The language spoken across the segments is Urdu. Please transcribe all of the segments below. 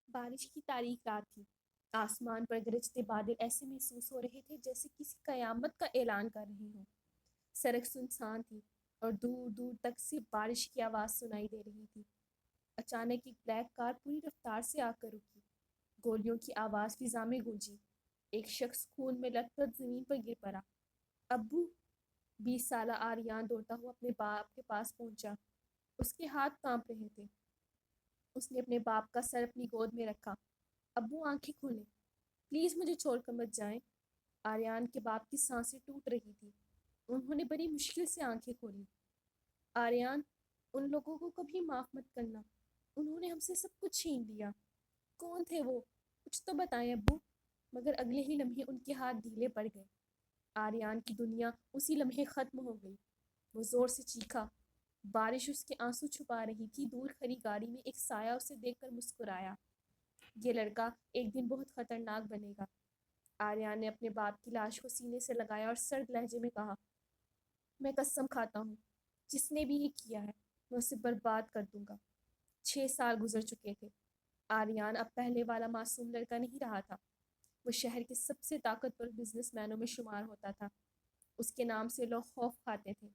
بارش کی تاریک رات تھی۔ آسمان پر گرجتے بادل ایسے محسوس ہو رہے تھے جیسے کسی قیامت کا اعلان کر رہے ہوں۔ سڑک سنسان تھی اور دور دور تک صرف بارش کی آواز سنائی دے رہی تھی۔ اچانک ایک بلیک کار پوری رفتار سے آ کر رکی۔ گولیوں کی آواز فضا میں گونجی۔ ایک شخص خون میں لت پت زمین پر گر پڑا۔ ابو! 20 سالہ آریان دوڑتا ہوا اپنے باپ کے پاس پہنچا۔ اس کے ہاتھ کانپ رہے تھے۔ اس نے اپنے باپ کا سر اپنی گود میں رکھا۔ ابو آنکھیں کھولیں۔ پلیز مجھے چھوڑ کر مت جائیں۔ آریان کے باپ کی سانسیں ٹوٹ رہی تھی۔ انہوں نے بڑی مشکل سے آنکھیں کھولی۔ آریان، ان لوگوں کو کبھی معاف مت کرنا۔ انہوں نے ہم سے سب کچھ چھین لیا۔ کون تھے وہ؟ کچھ تو بتائیں ابو۔ مگر اگلے ہی لمحے ان کے ہاتھ ڈھیلے پڑ گئے۔ آریان کی دنیا اسی لمحے ختم ہو گئی۔ وہ زور سے چیخا۔ بارش اس کے آنسو چھپا رہی تھی۔ دور کھڑی گاڑی میں ایک سایہ اسے دیکھ کر مسکرایا۔ یہ لڑکا ایک دن بہت خطرناک بنے گا۔ آریان نے اپنے باپ کی لاش کو سینے سے لگایا اور سرد لہجے میں کہا، میں قسم کھاتا ہوں، جس نے بھی یہ کیا ہے میں اسے برباد کر دوں گا۔ 6 سال گزر چکے تھے۔ آریان اب پہلے والا معصوم لڑکا نہیں رہا تھا۔ وہ شہر کے سب سے طاقتور بزنس مینوں میں شمار ہوتا تھا۔ اس کے نام سے لوگ خوف کھاتے تھے۔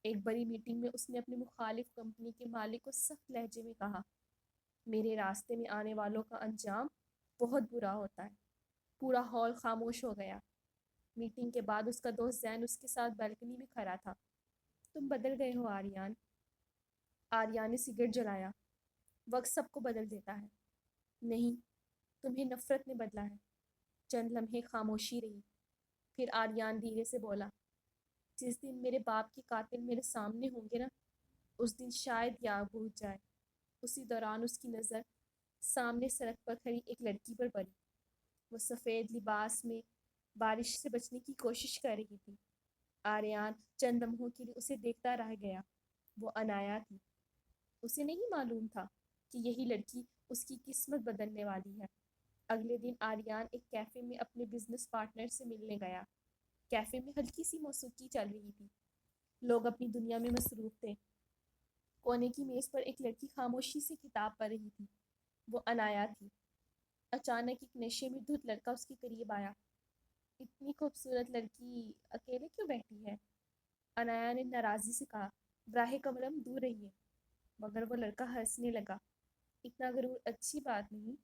ایک بڑی میٹنگ میں اس نے اپنے مخالف کمپنی کے مالک کو سخت لہجے میں کہا، میرے راستے میں آنے والوں کا انجام بہت برا ہوتا ہے۔ پورا ہال خاموش ہو گیا۔ میٹنگ کے بعد اس کا دوست زین اس کے ساتھ بالکنی میں کھڑا تھا۔ تم بدل گئے ہو آریان۔ آریان نے سگریٹ جلایا۔ وقت سب کو بدل دیتا ہے۔ نہیں، تمہیں نفرت نے بدلا ہے۔ چند لمحے خاموشی رہی۔ پھر آریان دھیرے سے بولا، جس دن میرے باپ کے قاتل میرے سامنے ہوں گے نا، اس دن شاید یہ آگ بجھ جائے۔ اسی دوران اس کی نظر سامنے سڑک پر کھڑی ایک لڑکی پر پڑی۔ وہ سفید لباس میں بارش سے بچنے کی کوشش کر رہی تھی۔ آریان چند لمحوں کے لیے اسے دیکھتا رہ گیا۔ وہ عنایا تھی۔ اسے نہیں معلوم تھا کہ یہی لڑکی اس کی قسمت بدلنے والی ہے۔ اگلے دن آریان ایک کیفے میں اپنے بزنس پارٹنر سے ملنے گیا۔ کیفے میں ہلکی سی موسیقی چل رہی تھی۔ لوگ اپنی دنیا میں مصروف تھے۔ کونے کی میز پر ایک لڑکی خاموشی سے کتاب پڑھ رہی تھی۔ وہ عنایا تھی۔ اچانک ایک نشے میں دھت لڑکا اس کے قریب آیا۔ اتنی خوبصورت لڑکی اکیلے کیوں بیٹھی ہے؟ عنایا نے ناراضی سے کہا، براہ کرم دور رہیے۔ مگر وہ لڑکا ہنسنے لگا۔ اتنا غرور اچھی بات نہیں۔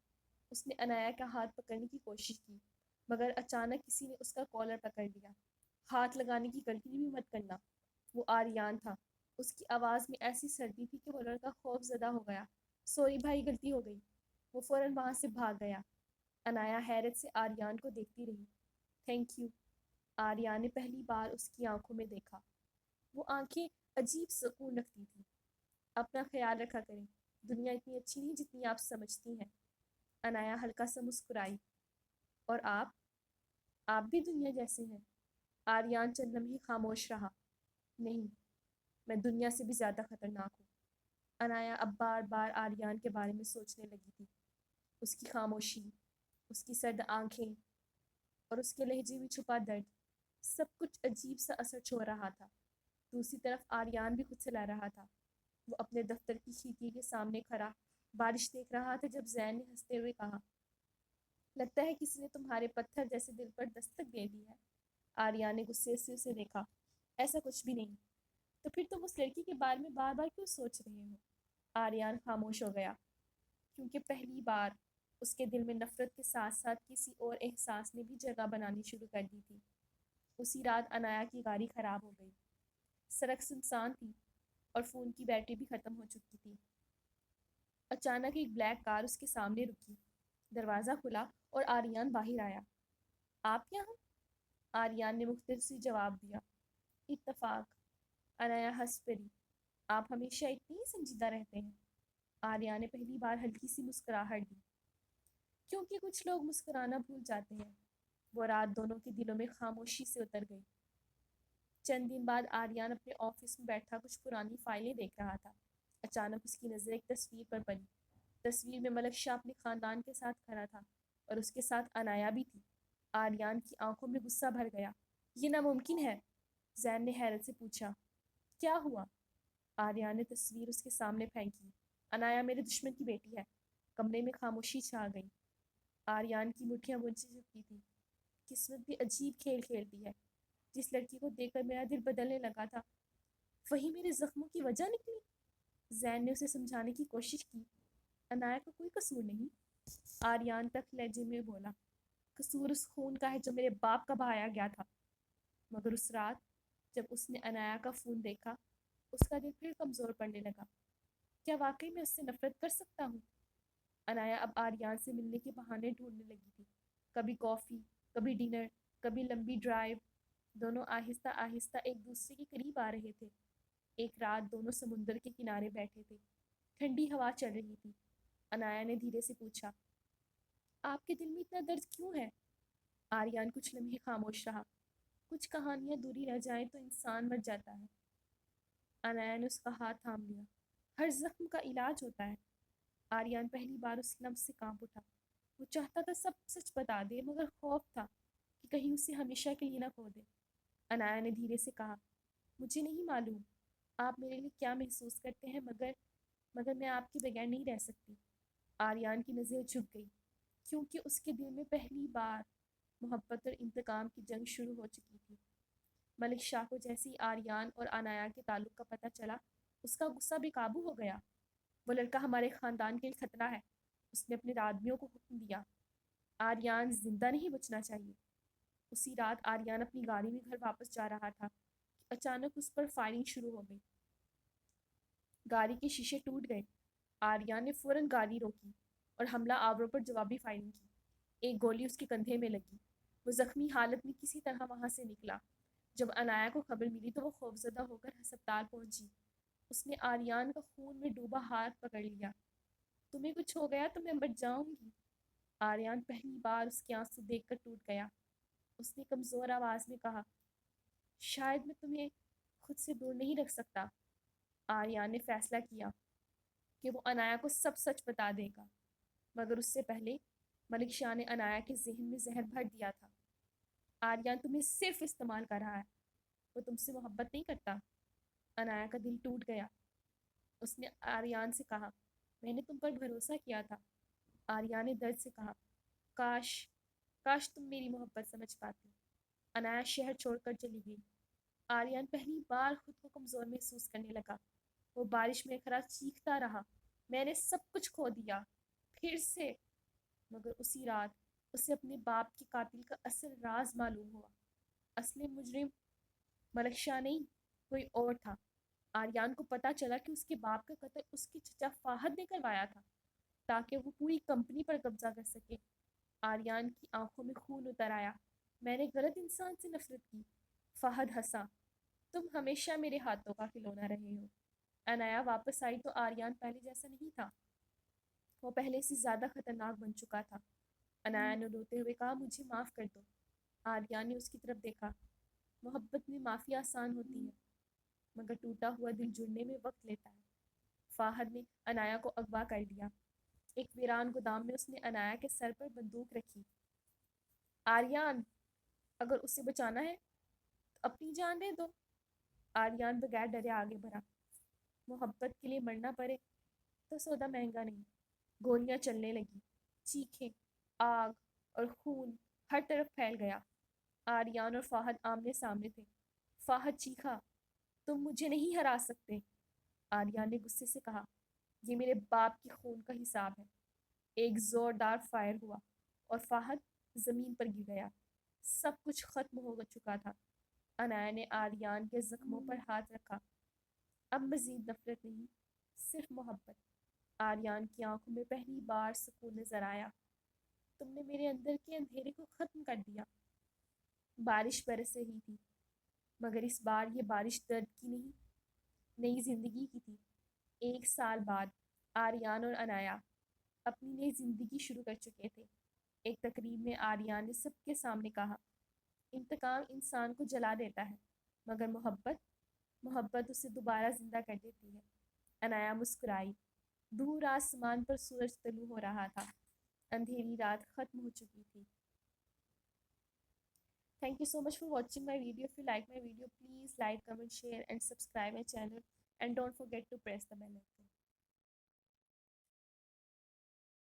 اس نے عنایا کا ہاتھ پکڑنے کی کوشش کی، مگر اچانک کسی نے اس کا کالر پکڑ لیا۔ ہاتھ لگانے کی غلطی بھی مت کرنا۔ وہ آریان تھا۔ اس کی آواز میں ایسی سردی تھی کہ وہ لڑکا خوف زدہ ہو گیا۔ سوری بھائی، غلطی ہو گئی۔ وہ فوراً وہاں سے بھاگ گیا۔ عنایا حیرت سے آریان کو دیکھتی رہی۔ Thank you. آریان نے پہلی بار اس کی آنکھوں میں دیکھا۔ وہ آنکھیں عجیب سکون رکھتی تھیں۔ اپنا خیال رکھا کریں۔ دنیا اتنی اچھی نہیں جتنی آپ سمجھتی ہیں۔ عنایا ہلکا سا مسکرائی۔ اور آپ بھی دنیا جیسے ہیں۔ آریان چند لمحے خاموش رہا۔ نہیں، میں دنیا سے بھی زیادہ خطرناک ہوں۔ عنایا اب بار بار آریان کے بارے میں سوچنے لگی تھی۔ اس کی خاموشی، اس کی سرد آنکھیں اور اس کے لہجے میں چھپا درد، سب کچھ عجیب سا اثر چھوڑ رہا تھا۔ دوسری طرف آریان بھی خود سے لڑ رہا تھا۔ وہ اپنے دفتر کی کھڑکی کے سامنے کھڑا بارش دیکھ رہا تھا جب زین نے ہنستے ہوئے کہا، لگتا ہے کسی نے تمہارے پتھر جیسے دل پر دستک دے دی ہے۔ آریان نے غصے سے اسے دیکھا۔ ایسا کچھ بھی نہیں۔ تو پھر تم اس لڑکی کے بارے میں بار بار کیوں سوچ رہے ہو؟ آریان خاموش ہو گیا، کیونکہ پہلی بار اس کے دل میں نفرت کے ساتھ ساتھ کسی اور احساس نے بھی جگہ بنانی شروع کر دی تھی۔ اسی رات عنایا کی گاڑی خراب ہو گئی۔ سڑک سنسان تھی اور فون کی بیٹری بھی ختم ہو چکی تھی۔ اچانک ایک بلیک کار اس کے سامنے رکی۔ دروازہ کھلا اور آریان باہر آیا۔ آپ یہاں؟ آریان نے مختصر سی جواب دیا، اتفاق۔ عنایا ہنس پڑی۔ آپ ہمیشہ اتنی ہی سنجیدہ رہتے ہیں؟ آریان نے پہلی بار ہلکی سی مسکراہٹ دی۔ کیونکہ کچھ لوگ مسکرانا بھول جاتے ہیں۔ وہ رات دونوں کے دلوں میں خاموشی سے اتر گئی۔ چند دن بعد آریان اپنے آفس میں بیٹھا کچھ پرانی فائلیں دیکھ رہا تھا۔ اچانک اس کی نظر ایک تصویر پر پڑی۔ تصویر میں ملک شاہ اپنے خاندان کے ساتھ کھڑا تھا اور اس کے ساتھ عنایا بھی تھی۔ آریان کی آنکھوں میں غصہ بھر گیا۔ یہ ناممکن ہے۔ زین نے حیرت سے پوچھا، کیا ہوا؟ آریان نے تصویر اس کے سامنے پھینکی۔ عنایا میرے دشمن کی بیٹی ہے۔ کمرے میں خاموشی چھا گئی۔ آریان کی مٹھیاں بجھ چکی تھیں۔ قسمت بھی عجیب کھیل کھیلتی ہے۔ جس لڑکی کو دیکھ کر میرا دل بدلنے لگا تھا، وہی میرے زخموں کی وجہ نکلی۔ زین نے اسے سمجھانے کی کوشش کی۔ عنایا کا کوئی قصور نہیں، آریان تک لہجے میں بولا۔ قصور اس خون کا ہے جو میرے باپ کا بہایا گیا تھا۔ مگر اس رات جب اس نے عنایا کا خون دیکھا، اس کا دل پھر کمزور پڑنے لگا۔ کیا واقعی میں اس سے نفرت کر سکتا ہوں؟ عنایا اب آریان سے ملنے کے بہانے ڈھونڈنے لگی تھی۔ کبھی کافی، کبھی ڈنر، کبھی لمبی ڈرائیو۔ دونوں آہستہ آہستہ ایک دوسرے کے قریب آ رہے تھے۔ ایک رات دونوں سمندر کے کنارے بیٹھے تھے۔ ٹھنڈی ہوا چل رہی تھی۔ عنایا نے دھیرے سے پوچھا، آپ کے دل میں اتنا درد کیوں ہے؟ آریان کچھ لمحے خاموش رہا۔ کچھ کہانیاں دوری رہ جائیں تو انسان مر جاتا ہے۔ عنایا نے اس کا ہاتھ تھام لیا۔ ہر زخم کا علاج ہوتا ہے۔ آریان پہلی بار اس لمس سے کانپ اٹھا۔ وہ چاہتا تھا سب سچ بتا دے، مگر خوف تھا کہ کہیں اسے ہمیشہ کے لیے نہ کھو دے۔ عنایا نے دھیرے سے کہا، مجھے نہیں معلوم آپ میرے لیے کیا محسوس کرتے ہیں، مگر میں آپ کے بغیر نہیں رہ سکتی۔ آریان کی نظر جھک گئی، کیونکہ اس کے دل میں پہلی بار محبت اور انتقام کی جنگ شروع ہو چکی تھی۔ ملک شاہ کو جیسے ہی آریان اور عنایا کے تعلق کا پتہ چلا، اس کا غصہ بے قابو ہو گیا۔ وہ لڑکا ہمارے خاندان کے لیے خطرہ ہے، اس نے اپنے آدمیوں کو حکم دیا۔ آریان زندہ نہیں بچنا چاہیے۔ اسی رات آریان اپنی گاڑی میں گھر واپس جا رہا تھا کہ اچانک اس پر فائرنگ شروع ہو گئی۔ گاڑی کے شیشے ٹوٹ گئے۔ آریان نے فوراً گاڑی روکی اور حملہ آوروں پر جوابی فائرنگ کی۔ ایک گولی اس کے کندھے میں لگی۔ وہ زخمی حالت میں کسی طرح وہاں سے نکلا۔ جب عنایا کو خبر ملی تو وہ خوفزدہ ہو کر ہسپتال پہنچی۔ اس نے آریان کا خون میں ڈوبا ہاتھ پکڑ لیا۔ تمہیں کچھ ہو گیا تو میں مر جاؤں گی۔ آریان پہلی بار اس کے آنسو دیکھ کر ٹوٹ گیا۔ اس نے کمزور آواز میں کہا، شاید میں تمہیں خود سے دور نہیں رکھ سکتا۔ آریان نے فیصلہ کیا کہ وہ عنایا کو سب سچ بتا دے گا، مگر اس سے پہلے ملک شاہ نے عنایا کے ذہن میں زہر بھر دیا تھا۔ آریان تمہیں صرف استعمال کر رہا ہے، وہ تم سے محبت نہیں کرتا۔ عنایا کا دل ٹوٹ گیا۔ اس نے آریان سے کہا، میں نے تم پر بھروسہ کیا تھا۔ آریان نے درد سے کہا، کاش تم میری محبت سمجھ پاتی۔ عنایا شہر چھوڑ کر چلی گئی۔ آریان پہلی بار خود کو کمزور محسوس کرنے لگا۔ وہ بارش میں کھڑا چیختا رہا، میں نے سب کچھ کھو دیا، پھر سے۔ مگر اسی رات اسے اپنے باپ کے قاتل کا اصل راز معلوم ہوا۔ اصل مجرم ملک شاہ نہیں، کوئی اور تھا۔ آریان کو پتا چلا کہ اس کے باپ کا قتل اس کے چچا فہد نے کروایا تھا، تاکہ وہ پوری کمپنی پر قبضہ کر سکے۔ آریان کی آنکھوں میں خون اتر آیا۔ میں نے غلط انسان سے نفرت کی۔ فہد ہنسا، تم ہمیشہ میرے ہاتھوں کا کھلونا رہے ہو۔ عنایا واپس آئی تو آریان پہلے جیسا نہیں تھا۔ وہ پہلے سے زیادہ خطرناک بن چکا تھا۔ عنایا نے روتے ہوئے کہا، مجھے معاف کر دو۔ آریان نے اس کی طرف دیکھا۔ محبت میں معافی آسان ہوتی ہے، مگر ٹوٹا ہوا دل جڑنے میں وقت لیتا ہے۔ فہد نے عنایا کو اغوا کر لیا۔ ایک ویران گودام میں اس نے عنایا کے سر پر بندوق رکھی۔ آریان، اگر اسے بچانا ہے تو اپنی جان دے دو۔ آریان بغیر ڈرے آگے بڑھا۔ محبت کے لیے مرنا پڑے تو سودا مہنگا نہیں۔ گولیاں چلنے لگی۔ چیخیں، آگ اور خون ہر طرف پھیل گیا۔ آریان اور فہد آمنے سامنے تھے۔ فہد چیخا، تم مجھے نہیں ہرا سکتے۔ آریان نے غصے سے کہا، یہ میرے باپ کے خون کا حساب ہے۔ ایک زوردار فائر ہوا اور فہد زمین پر گر گیا۔ سب کچھ ختم ہو چکا تھا۔ عنایا نے آریان کے زخموں پر ہاتھ رکھا۔ اب مزید نفرت نہیں، صرف محبت۔ آریان کی آنکھوں میں پہلی بار سکون نظر آیا۔ تم نے میرے اندر کے اندھیرے کو ختم کر دیا۔ بارش برس رہی تھی، مگر اس بار یہ بارش درد کی نہیں، نئی زندگی کی تھی۔ 1 سال بعد آریان اور عنایا اپنی نئی زندگی شروع کر چکے تھے۔ ایک تقریب میں آریان نے سب کے سامنے کہا، انتقام انسان کو جلا دیتا ہے، مگر محبت اسے دوبارہ زندہ کر دیتی ہے۔ عنایا مسکرائی۔ دور آسمان پر سورج طلوع ہو رہا تھا۔ اندھیری رات ختم ہو چکی تھی۔ Thank you so much for watching my video. If you like my video, please like, comment, share and subscribe my channel. And don't forget to press the bell icon.